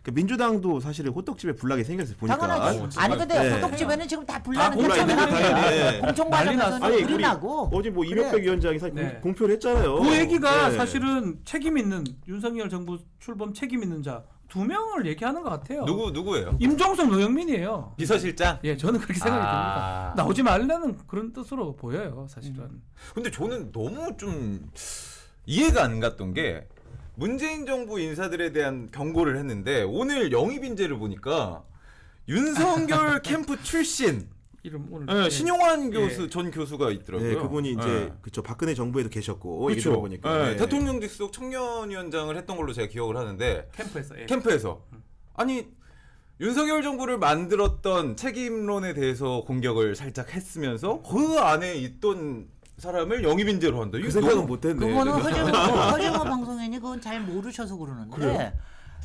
그 민주당도 사실은 호떡집에 불나게 생겼어요. 보니까. 당연하지. 아니 근데 네. 호떡집에는 지금 다 불나는 불나 있는 거 당연히. 공청 난리 과정에서는 아니 불이 우리 나고. 어제 뭐 그래. 이명박 위원장이 사실 네. 공표를 했잖아요. 그 얘기가 네. 사실은 책임 있는 윤석열 정부 출범 책임 있는 자 2명을 얘기하는 것 같아요. 누구예요? 임종석 노영민이에요. 비서실장? 예, 저는 그렇게 생각이 아. 듭니다. 나오지 말라는 그런 뜻으로 보여요, 사실은. 근데 저는 너무 좀 이해가 안 갔던 게 문재인 정부 인사들에 대한 경고를 했는데 오늘 영입 인재를 보니까 윤석열 캠프 출신 이름 오늘 네, 신용환 예. 교수 전 교수가 있더라고요. 네, 그분이 이제 네. 그쵸 박근혜 정부에도 계셨고 얘기 그렇죠. 들어보니까 네, 네. 대통령 직속 청년위원장을 했던 걸로 제가 기억을 하는데 캠프에서. 예. 캠프에서 아니 윤석열 정부를 만들었던 책임론에 대해서 공격을 살짝 했으면서 그 안에 있던 사람을 영입 인재로 한다. 그 생각은 못했네. 그거는 내가. 허정호 방송인이 그건 잘 모르셔서 그러는데. 그래요?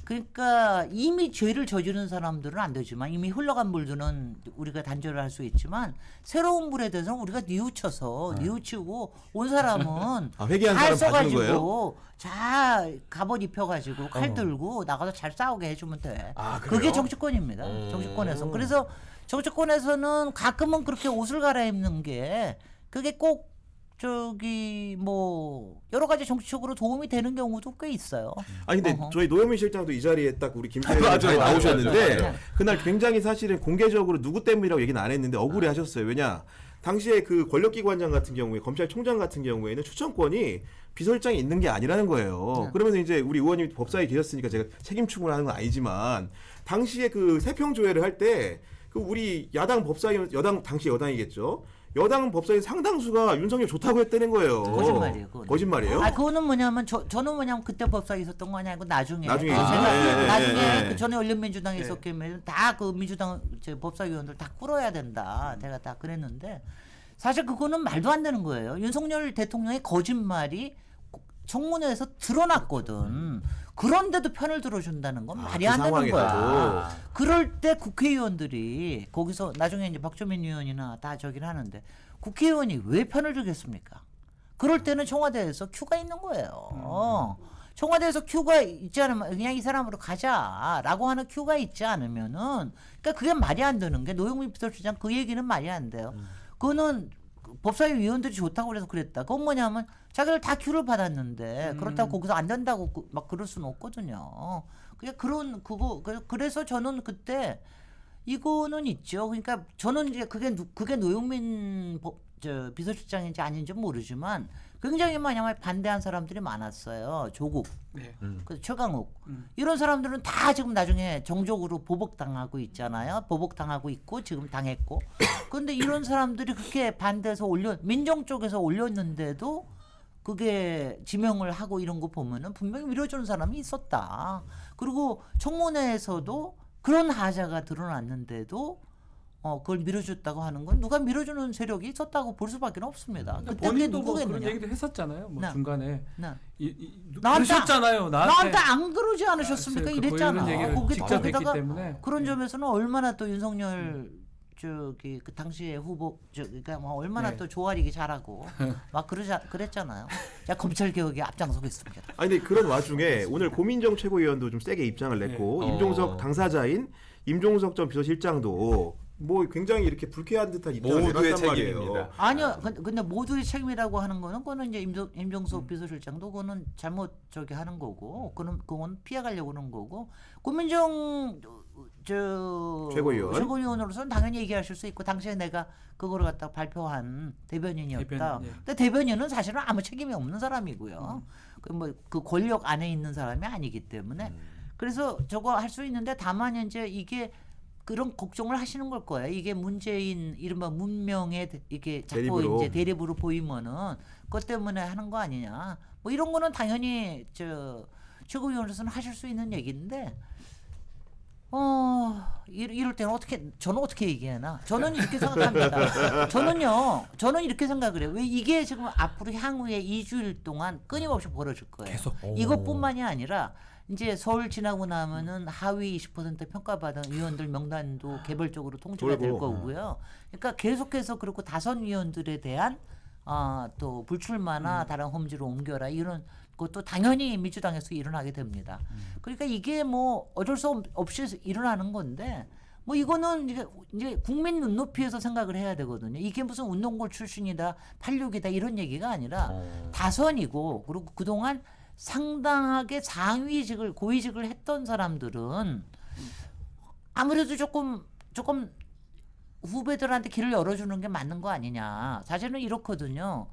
그러니까 이미 죄를 저지른 사람들은 안 되지만 이미 흘러간 물들은 우리가 단절을 할 수 있지만 새로운 물에 대해서는 우리가 뉘우치고 온 사람은 아, 회개한 잘 사람 봐주는 써가지고 잘 갑옷 입혀가지고 칼 들고 나가서 잘 싸우게 해주면 돼. 아, 그래요? 그게 정치권입니다. 정치권에서. 그래서 정치권에서는 가끔은 그렇게 옷을 갈아입는 게 그게 꼭 저기 뭐 여러 가지 정치적으로 도움이 되는 경우도 꽤 있어요. 아니 근데 저희 노영민 실장도 이 자리에 딱 우리 김태현 맞아요, 의원이 맞아요, 나오셨는데 맞아요. 그날 굉장히 사실은 공개적으로 누구 때문이라고 얘기는 안 했는데 억울해하셨어요. 왜냐 당시에 그 권력기관장 같은 경우에 검찰총장 같은 경우에는 추천권이 비서실장이 있는 게 아니라는 거예요. 그러면 이제 우리 의원님이 법사위에 계셨으니까 제가 책임 추궁을 건 아니지만 당시에 그 세평 조회를 할 때 그 우리 야당 법사위 당시 여당이겠죠. 여당 법사위 상당수가 윤석열 좋다고 했다는 거예요. 거짓말이에요. 그거는. 거짓말이에요? 아, 그거는 뭐냐면 저는 뭐냐면 그때 법사에 있었던 거 아니고 나중에 나중에 제가 나중에 예. 그 전에 열린민주당에 있었기에 다 그 민주당 법사위원들 다 끌어야 된다. 제가 다 그랬는데 사실 그거는 말도 안 되는 거예요. 윤석열 대통령의 거짓말이 청문회에서 드러났거든. 그런데도 편을 들어준다는 건 말이 안 되는 거야. 그럴 때 국회의원들이 거기서 나중에 이제 박주민 의원이나 다 저기를 하는데 국회의원이 왜 편을 들겠습니까? 그럴 때는 청와대에서 큐가 있는 거예요. 청와대에서 큐가 있지 않으면 그냥 이 사람으로 가자라고 하는 큐가 있지 않으면은 그러니까 그게 말이 안 되는 게 노영민 비서실장 그 얘기는 말이 안 돼요. 그거는 법사위 위원들이 좋다고 그래서 그랬다. 그건 뭐냐면 자기들 다 큐를 받았는데 그렇다고 거기서 안 된다고 막 그럴 수는 없거든요. 그냥 그래서 저는 그때 이거는 있죠. 그러니까 저는 이제 그게 노영민 비서실장인지 아닌지 모르지만 굉장히 많이 반대한 사람들이 많았어요. 조국, 네. 최강욱 이런 사람들은 다 지금 나중에 정적으로 보복당하고 있잖아요. 보복당하고 있고 지금 당했고. 그런데 이런 사람들이 그렇게 반대해서 민정 쪽에서 올렸는데도 그게 지명을 하고 이런 거 보면은 분명히 밀어주는 사람이 있었다. 그리고 청문회에서도 그런 하자가 드러났는데도 그걸 밀어줬다고 하는 건 누가 밀어주는 세력이 있었다고 볼 수밖에 없습니다. 그러니까 그때 그게 본인도 뭐 그런 누구겠느냐? 얘기도 했었잖아요. 뭐 네. 중간에 네. 그러셨잖아요. 나한테 안 그러지 않으셨습니까? 그 이랬잖아. 이런 얘기를 직접 했기 때문에. 그런 점에서는 얼마나 또 윤석열 저기 그 당시에 후보 그러니까 뭐 얼마나 네. 또 조아리기 잘하고 막 그랬잖아요. 자 검찰 개혁에 앞장서겠습니다. 아니 근데 그런 와중에 오늘 고민정 최고위원도 좀 세게 입장을 냈고 네. 임종석 당사자인 임종석 전 비서실장도 뭐 굉장히 이렇게 불쾌한 듯한 입장을 모두의 내놨단 말이에요. 책임입니다. 아니요. 근데 모두의 책임이라고 하는 거는 그거는 이제 임종석 비서실장도 그거는 잘못 저기 하는 거고 그건 피해가려고 하는 거고 고민정 최고위원으로서는 당연히 얘기하실 수 있고 당시에 내가 그거를 갖다 발표한 대변인이었다. 예. 근데 대변인은 사실은 아무 책임이 없는 사람이고요. 그 권력 안에 있는 사람이 아니기 때문에 그래서 저거 할 수 있는데 다만 이제 이게 그런 걱정을 하시는 걸 거예요. 이게 문재인 이른바 문명의 이게 자꾸 대립으로. 이제 대립으로 보이면은 그것 때문에 하는 거 아니냐. 뭐 이런 거는 당연히 최고위원으로서는 하실 수 있는 얘기인데 이럴 때는 저는 어떻게 얘기하나? 저는 이렇게 생각합니다. 저는 이렇게 생각을 해요. 왜 이게 지금 앞으로 향후에 2주일 동안 끊임없이 벌어질 거예요. 계속. 이것뿐만이 아니라 이제 서울 지나고 나면은 하위 20% 평가받은 위원들 명단도 개별적으로 통지가 될 거고요. 그러니까 계속해서 그렇고 다선 위원들에 대한 또 불출마나 다른 험지로 옮겨라 이런 그것도 당연히 민주당에서 일어나게 됩니다. 그러니까 이게 뭐 어쩔 수 없이 일어나는 건데 뭐 이거는 이제 국민 눈높이에서 생각을 해야 되거든요. 이게 무슨 운동골 출신이다, 86이다 이런 얘기가 아니라 다선이고 그리고 그동안 상당하게 상위직을 고위직을 했던 사람들은 아무래도 조금 후배들한테 길을 열어주는 게 맞는 거 아니냐. 사실은 이렇거든요.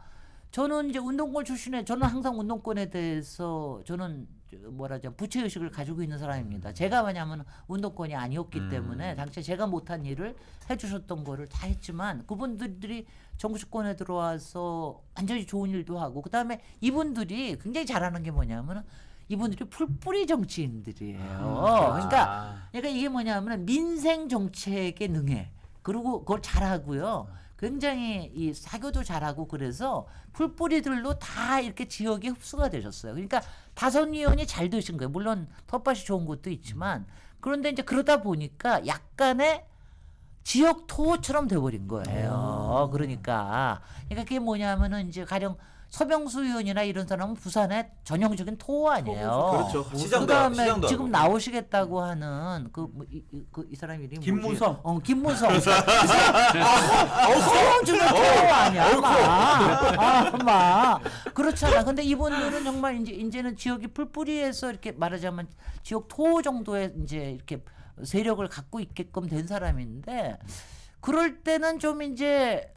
저는 이제 운동권 출신에 저는 항상 운동권에 대해서 저는 뭐라죠 부채의식을 가지고 있는 사람입니다. 제가 왜냐하면 운동권이 아니었기 때문에 당시에 제가 못한 일을 해주셨던 거를 다 했지만 그분들이 정치권에 들어와서 완전히 좋은 일도 하고 그다음에 이분들이 굉장히 잘하는 게 뭐냐면은 이분들이 풀뿌리 정치인들이에요. 그러니까 이게 뭐냐면 민생 정책에 능해. 그리고 그걸 잘하고요. 굉장히 이 사교도 잘하고 그래서 풀뿌리들로 다 이렇게 지역에 흡수가 되셨어요. 그러니까 다선 의원이 잘 되신 거예요. 물론 텃밭이 좋은 것도 있지만 그런데 이제 그러다 보니까 약간의 지역 토호처럼 돼버린 거예요. 그러니까 그게 뭐냐면은 이제 가령 서병수 의원이나 이런 사람은 부산의 전형적인 토호 아니에요. 그렇죠. 그다음에 시장도 지금 하고. 나오시겠다고 하는 이 사람 이름이 김무성. 뭐지? 김무성. 소형 중에 토호 아니야? 아마 그렇잖아. 근데 이분들은 정말 이제는 지역이 풀뿌리에서 이렇게 말하자면 지역 토호 정도의 이제 이렇게 세력을 갖고 있게끔 된 사람인데 그럴 때는 좀 이제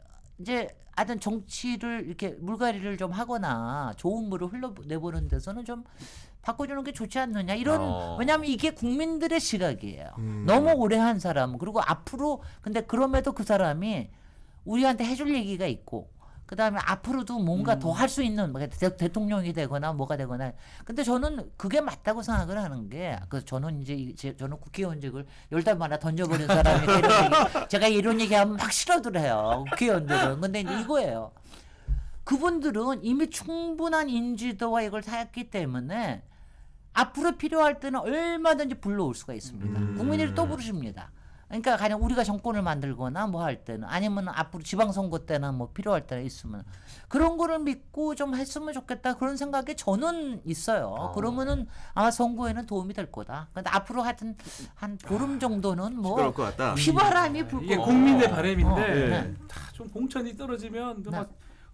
하여튼 정치를 이렇게 물갈이를 좀 하거나 좋은 물을 흘러내보는 데서는 좀 바꿔주는 게 좋지 않느냐 이런 왜냐하면 이게 국민들의 시각이에요. 너무 오래 한 사람 그리고 앞으로 근데 그럼에도 그 사람이 우리한테 해줄 얘기가 있고 그다음에 앞으로도 뭔가 더 할 수 있는 대통령이 되거나 뭐가 되거나 근데 저는 그게 맞다고 생각을 하는 게 저는 저는 국회의원직을 10달마다 던져버린 사람이 이런 얘기 제가 이런 얘기하면 막 싫어들어요 국회의원들은 근데 이제 이거예요 그분들은 이미 충분한 인지도와 이걸 쌓았기 때문에 앞으로 필요할 때는 얼마든지 불러올 수가 있습니다 국민들이 또 부르십니다 그러니까 가령 우리가 정권을 만들거나 뭐 할 때는 아니면 앞으로 지방선거 때나 뭐 필요할 때나 있으면 그런 거를 믿고 좀 했으면 좋겠다 그런 생각이 저는 있어요. 그러면은 아마 선거에는 도움이 될 거다. 근데 앞으로 하여튼 한 보름 정도는 뭐 시끄러울 것 같다. 피바람이 불 이게 거. 국민의 바람인데 네. 좀 공천이 떨어지면 막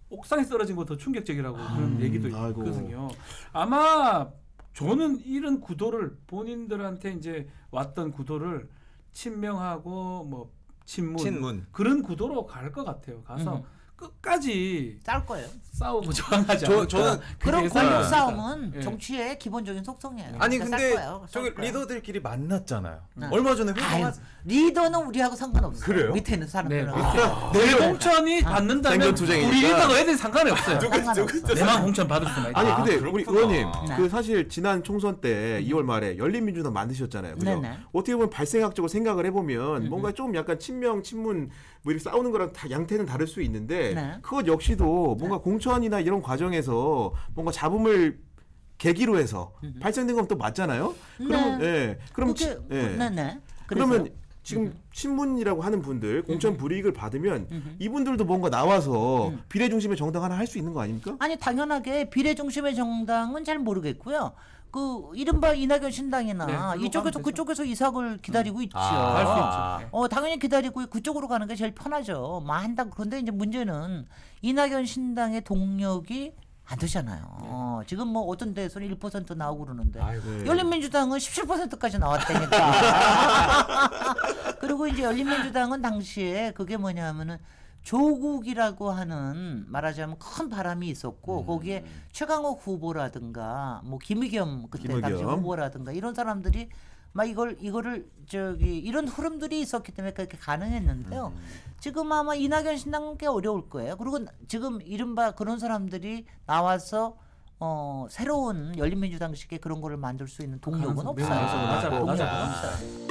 옥상에 떨어진 거 더 충격적이라고 그런 얘기도 아이고. 있거든요. 아마 저는 이런 구도를 본인들한테 이제 왔던 구도를 친명하고 뭐 친문. 그런 구도로 갈 것 같아요. 가서 끝까지 쌀 거예요. 싸우고 저항하지 저는 않을까. 그런 그게 권력 예상입니다. 싸움은 예. 정치의 기본적인 속성이에요. 아니 그러니까 근데 쌀 거예요. 저기 쌀 거예요. 리더들끼리 만났잖아요. 네. 얼마 전에 아유, 회동한 리더는 우리하고 상관없어요. 그래요? 밑에 있는 네, 사람들은. 내 공천이 받는다면 생존투쟁이니까. 우리 리더가 애들 상관이 없어요. 상관없어요. 내만 공천 받을 수만 있다. 아니 근데 우리 그렇구나. 의원님 네. 그 사실 지난 총선 때 2월 말에 열린민주당 만드셨잖아요. 그죠? 네네. 어떻게 보면 발생학적으로 생각을 해보면 뭔가 좀 약간 친명 친문 뭐 이렇게 싸우는 거랑 다 양태는 다를 수 있는데 네. 그것 역시도 뭔가 공천이나 이런 과정에서 뭔가 잡음을 계기로 해서 발생된 건 또 맞잖아요. 그러면 예. 그럼 네네. 그러면 지금 친문이라고 하는 분들 공천 불이익을 받으면 이분들도 뭔가 나와서 비례 중심의 정당 하나 할 수 있는 거 아닙니까? 아니 당연하게 비례 중심의 정당은 잘 모르겠고요. 그 이른바 이낙연 신당이나 네, 그걸로 이쪽에서 가면 되죠. 그쪽에서 이삭을 기다리고 있죠. 갈 수 있죠. 당연히 기다리고 그쪽으로 가는 게 제일 편하죠. 한당 그런데 이제 문제는 이낙연 신당의 동력이 안 되잖아요. 지금 뭐 어떤 데서는 1% 나오고 그러는데 네. 열린민주당은 17%까지 나왔다니까. 그리고 이제 열린민주당은 당시에 그게 뭐냐면은 조국이라고 하는 말하자면 큰 바람이 있었고 거기에 최강욱 후보라든가 뭐 김의겸 그때 김의겸. 당시 후보라든가 이런 사람들이 막 이거를 이런 흐름들이 있었기 때문에 그렇게 가능했는데요. 지금 아마 이낙연 신당은 꽤 어려울 거예요. 그리고 지금 이른바 그런 사람들이 나와서 새로운 열린민주당식의 그런 거를 만들 수 있는 동력은 없어요. 맞아요. 동력은 맞아요. 없어요.